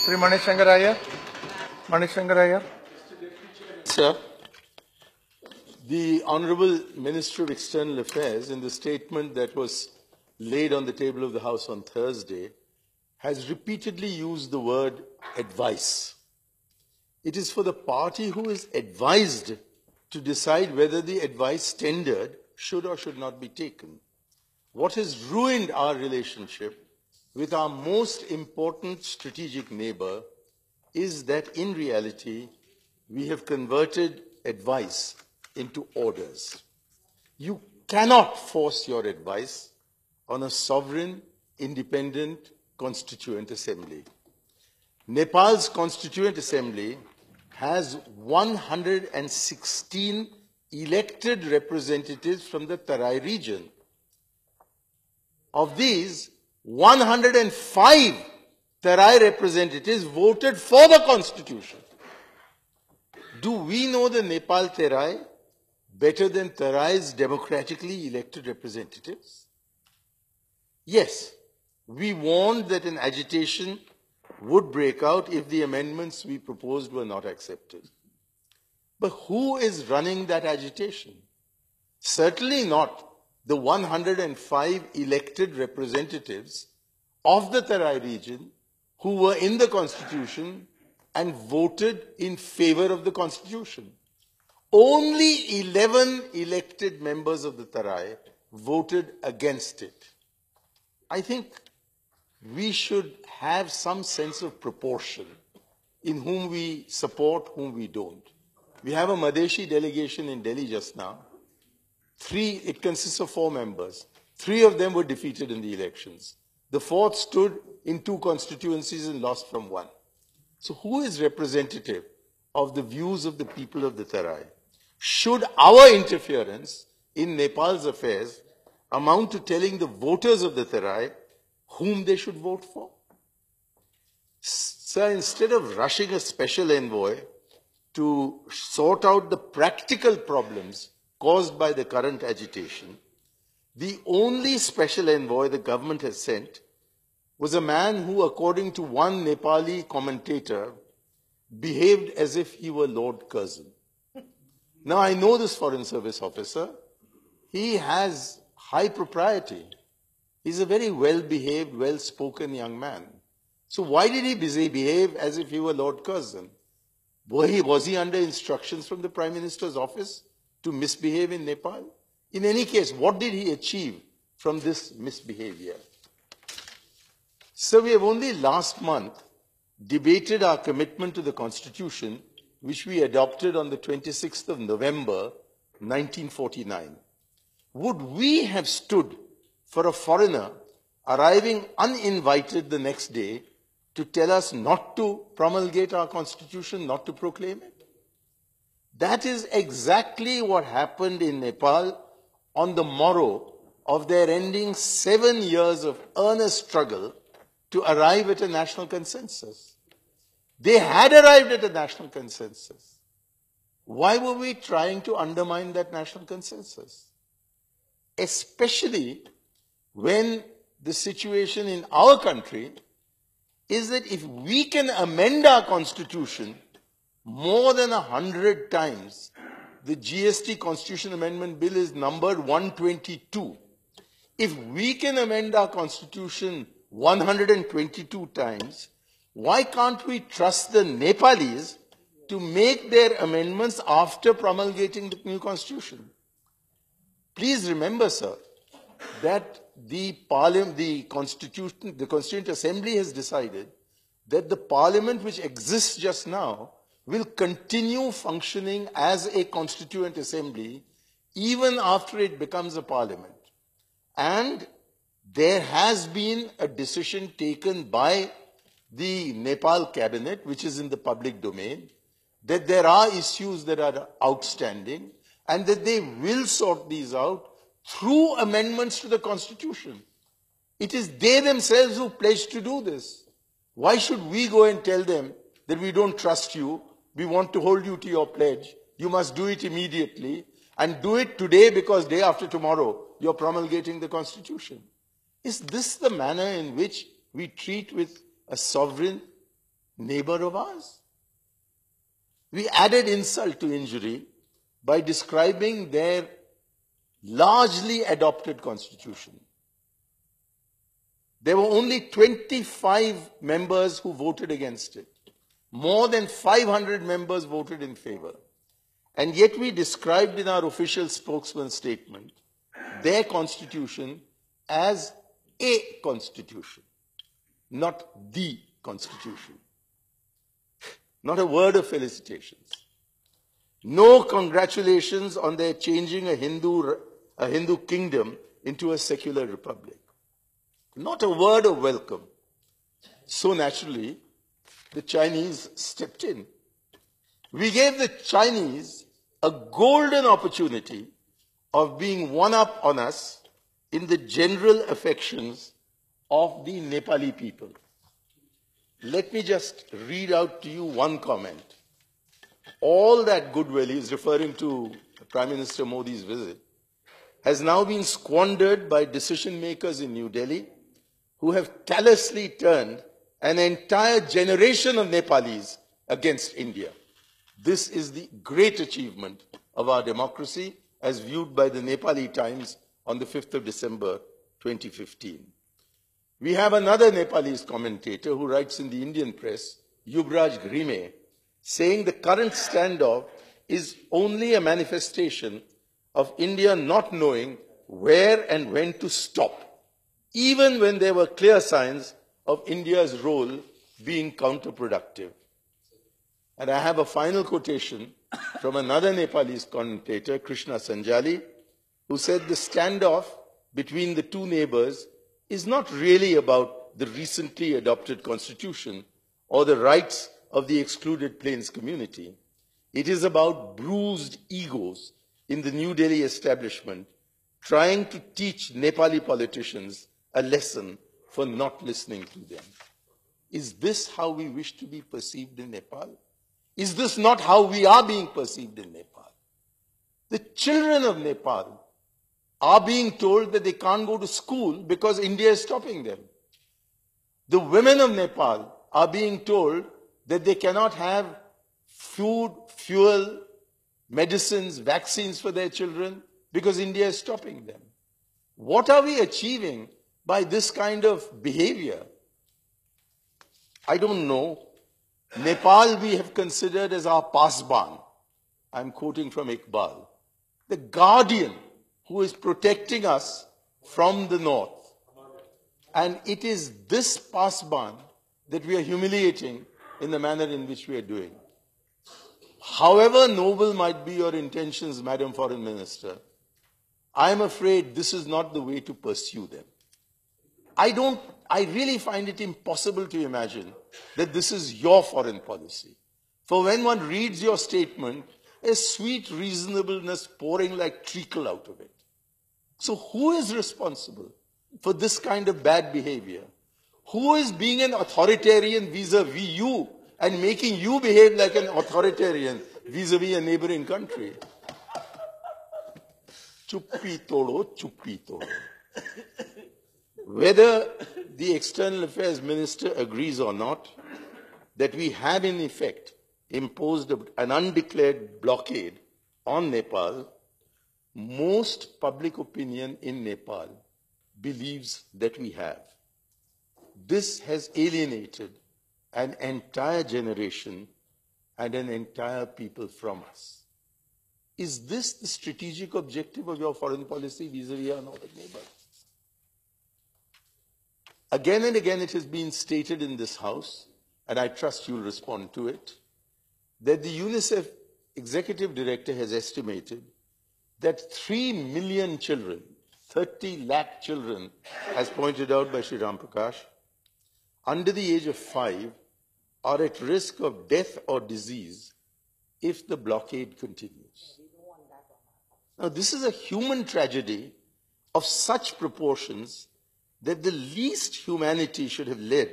Sri Manishankar Iyer. Manishankar Iyer. Sir, the Honourable Minister of External Affairs, in the statement that was laid on the table of the House on Thursday, has repeatedly used the word advice. It is for the party who is advised to decide whether the advice tendered should or should not be taken. What has ruined our relationship with our most important strategic neighbour is that in reality, we have converted advice into orders. You cannot force your advice on a sovereign, independent, constituent assembly. Nepal's constituent assembly has 116 elected representatives from the Tarai region. Of these, 105 Tarai representatives voted for the constitution. Do we know the Nepal Tarai better than Tarai's democratically elected representatives? Yes, we warned that an agitation would break out if the amendments we proposed were not accepted. But who is running that agitation? Certainly not the 105 elected representatives of the Tarai region who were in the Constitution and voted in favor of the Constitution. Only 11 elected members of the Tarai voted against it. I think we should have some sense of proportion in whom we support, whom we don't. We have a Madhesi delegation in Delhi just now. It consists of 4 members. 3 of them were defeated in the elections. The 4th stood in 2 constituencies and lost from 1. So who is representative of the views of the people of the Tarai? Should our interference in Nepal's affairs amount to telling the voters of the Tarai whom they should vote for? Sir, instead of rushing a special envoy to sort out the practical problems caused by the current agitation, the only special envoy the government has sent was a man who, according to one Nepali commentator, behaved as if he were Lord Curzon. Now, I know this Foreign Service officer. He has high propriety. He's a very well-behaved, well-spoken young man. So why did he behave as if he were Lord Curzon? Was he under instructions from the Prime Minister's office to misbehave in Nepal? In any case, what did he achieve from this misbehavior? So we have only last month debated our commitment to the Constitution, which we adopted on the 26th of November, 1949. Would we have stood for a foreigner arriving uninvited the next day to tell us not to promulgate our Constitution, not to proclaim it? That is exactly what happened in Nepal on the morrow of their ending 7 years of earnest struggle to arrive at a national consensus. They had arrived at a national consensus. Why were we trying to undermine that national consensus? Especially when the situation in our country is that if we can amend our Constitution more than 100 times, the GST Constitution Amendment Bill is numbered 122. If we can amend our Constitution 122 times, why can't we trust the Nepalis to make their amendments after promulgating the new Constitution? Please remember, sir, that the Constituent Assembly has decided that the Parliament which exists just now will continue functioning as a Constituent Assembly even after it becomes a Parliament. And there has been a decision taken by the Nepal cabinet, which is in the public domain, that there are issues that are outstanding and that they will sort these out through amendments to the Constitution. It is they themselves who pledged to do this. Why should we go and tell them that we don't trust you, we want to hold you to your pledge, you must do it immediately, and do it today because day after tomorrow you're promulgating the Constitution? Is this the manner in which we treat with a sovereign neighbor of ours. We added insult to injury by describing their largely adopted constitution. There were only 25 members who voted against it. More than 500 members voted in favor. And yet we described in our official spokesman statement their constitution as a constitution, not the constitution. Not a word of felicitations. No congratulations on their changing a Hindu kingdom into a secular republic. Not a word of welcome. So naturally, the Chinese stepped in. We gave the Chinese a golden opportunity of being one up on us in the general affections of the Nepali people. Let me just read out to you one comment. All that goodwill, he is referring to Prime Minister Modi's visit, has now been squandered by decision makers in New Delhi who have callously turned an entire generation of Nepalis against India. This is the great achievement of our democracy as viewed by the Nepali Times on the 5th of December 2015. We have another Nepalese commentator who writes in the Indian press, Yuvraj Grime, saying the current standoff is only a manifestation of India not knowing where and when to stop, even when there were clear signs of India's role being counterproductive. And I have a final quotation from another Nepalese commentator, Krishna Sanjali, who said the standoff between the two neighbors is not really about the recently adopted constitution or the rights of the excluded Plains community. It is about bruised egos in the New Delhi establishment trying to teach Nepali politicians a lesson for not listening to them. Is this how we wish to be perceived in Nepal? Is this not how we are being perceived in Nepal? The children of Nepal are being told that they can't go to school because India is stopping them. The women of Nepal are being told that they cannot have food, fuel, medicines, vaccines for their children because India is stopping them. What are we achieving by this kind of behavior? I don't know. Nepal we have considered as our pasban. I'm quoting from Iqbal. The guardian who is protecting us from the north. And it is this pasban that we are humiliating in the manner in which we are doing. However noble might be your intentions, Madam Foreign Minister, I am afraid this is not the way to pursue them. I really find it impossible to imagine that this is your foreign policy. For when one reads your statement, a sweet reasonableness pouring like treacle out of it. So who is responsible for this kind of bad behavior? Who is being an authoritarian vis-a-vis you and making you behave like an authoritarian vis-a-vis a neighboring country? Chuppi todo, chuppi todo. Whether the External Affairs Minister agrees or not, that we have in effect imposed an undeclared blockade on Nepal, most public opinion in Nepal believes that we have. This has alienated an entire generation and an entire people from us. Is this the strategic objective of your foreign policy vis-a-vis our northern neighbors? Again and again it has been stated in this House, and I trust you'll respond to it, that the UNICEF Executive Director has estimated that 3 million children, 30 lakh children, as pointed out by Shri Ram Prakash, under the age of 5 are at risk of death or disease if the blockade continues. Now, this is a human tragedy of such proportions that the least humanity should have led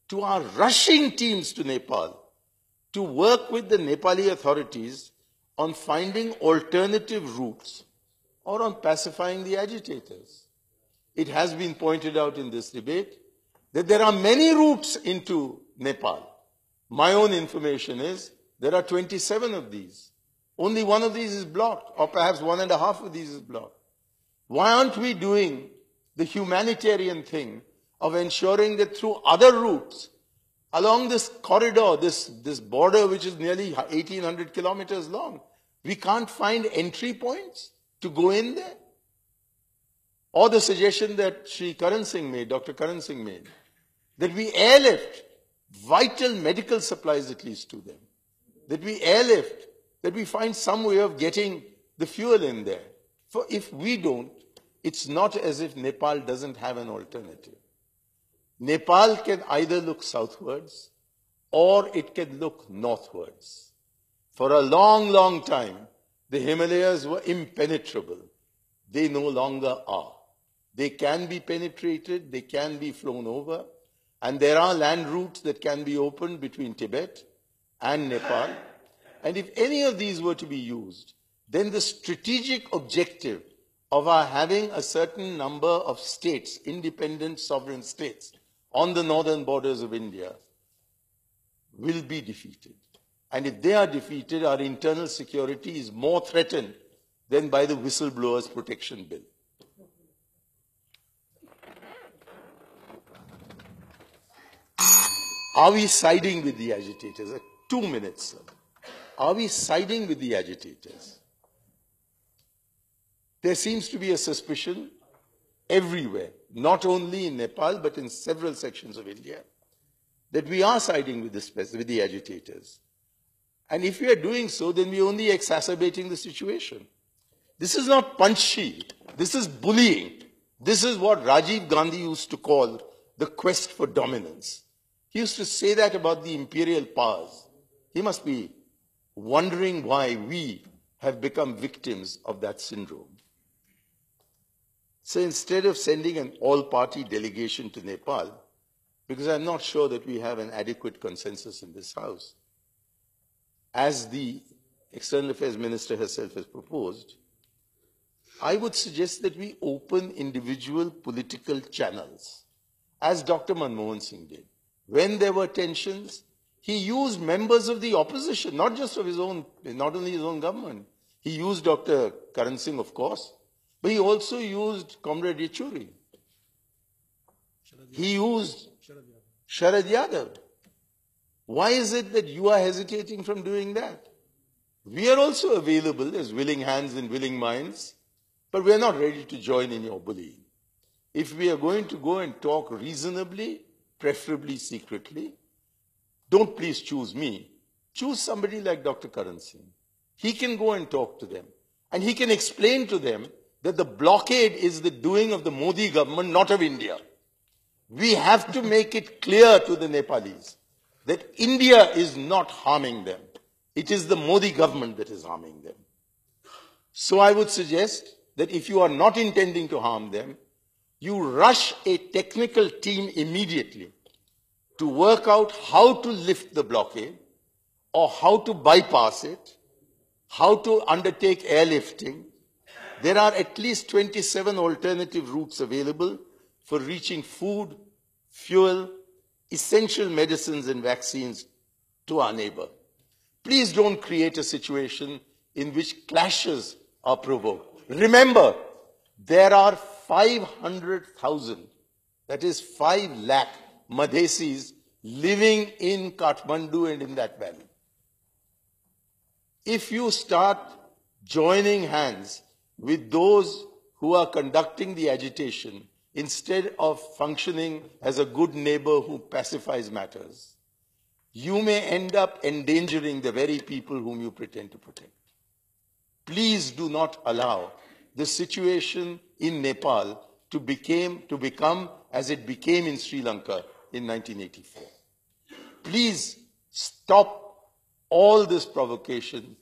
to our rushing teams to Nepal to work with the Nepali authorities on finding alternative routes or on pacifying the agitators. It has been pointed out in this debate that there are many routes into Nepal. My own information is there are 27 of these. Only one of these is blocked, or perhaps 1.5 of these is blocked. Why aren't we doing the humanitarian thing of ensuring that through other routes, along this corridor, this border which is nearly 1,800 kilometers long, we can't find entry points to go in there? Or the suggestion that Dr. Karan Singh made, that we airlift vital medical supplies at least to them, that we airlift, that we find some way of getting the fuel in there. For if we don't, it's not as if Nepal doesn't have an alternative. Nepal can either look southwards or it can look northwards. For a long, long time, the Himalayas were impenetrable. They no longer are. They can be penetrated, they can be flown over, and there are land routes that can be opened between Tibet and Nepal. And if any of these were to be used, then the strategic objective of our having a certain number of states, independent sovereign states, on the northern borders of India will be defeated. And if they are defeated, our internal security is more threatened than by the Whistleblowers Protection Bill. Are we siding with the agitators? 2 minutes, sir. Are we siding with the agitators? There seems to be a suspicion everywhere, not only in Nepal, but in several sections of India, that we are siding with the agitators. And if we are doing so, then we are only exacerbating the situation. This is not punchy. This is bullying. This is what Rajiv Gandhi used to call the quest for dominance. He used to say that about the imperial powers. He must be wondering why we have become victims of that syndrome. So instead of sending an all-party delegation to Nepal, because I'm not sure that we have an adequate consensus in this House, as the External Affairs Minister herself has proposed, I would suggest that we open individual political channels, as Dr. Manmohan Singh did. When there were tensions, he used members of the opposition, not just of his own, not only his own government. He used Dr. Karan Singh, of course, but he also used Comrade Yechuri. He used Sharad Yadav. Why is it that you are hesitating from doing that? We are also available as willing hands and willing minds, but we are not ready to join in your bullying. If we are going to go and talk reasonably, preferably secretly, don't please choose me. Choose somebody like Dr. Karan Singh. He can go and talk to them, and he can explain to them that the blockade is the doing of the Modi government, not of India. We have to make it clear to the Nepalis that India is not harming them. It is the Modi government that is harming them. So I would suggest that if you are not intending to harm them, you rush a technical team immediately to work out how to lift the blockade or how to bypass it, how to undertake airlifting. There are at least 27 alternative routes available for reaching food, fuel, essential medicines and vaccines to our neighbor. Please don't create a situation in which clashes are provoked. Remember, there are 500,000, that is 5 lakh Madhesis living in Kathmandu and in that valley. If you start joining hands with those who are conducting the agitation, instead of functioning as a good neighbor who pacifies matters, you may end up endangering the very people whom you pretend to protect. Please do not allow the situation in Nepal to become as it became in Sri Lanka in 1984. Please stop all this provocation.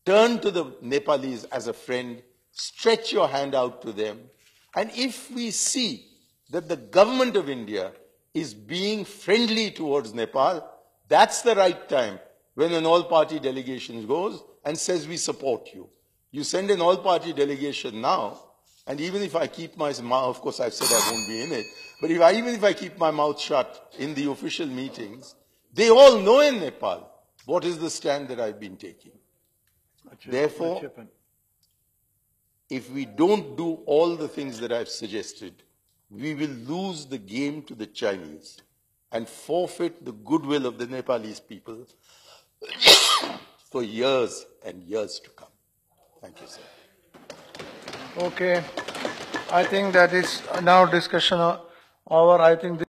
Turn to the Nepalis as a friend. Stretch your hand out to them. And if we see that the government of India is being friendly towards Nepal, that's the right time when an all-party delegation goes and says, we support you. You send an all-party delegation now, and even if I keep my mouth, of course I've said I won't be in it, but even if I keep my mouth shut in the official meetings, They all know in Nepal what is the stand that I've been taking. Therefore, if we don't do all the things that I've suggested, we will lose the game to the Chinese and forfeit the goodwill of the Nepalese people for years and years to come. Thank you, sir. Okay. I think that is now discussion over. I think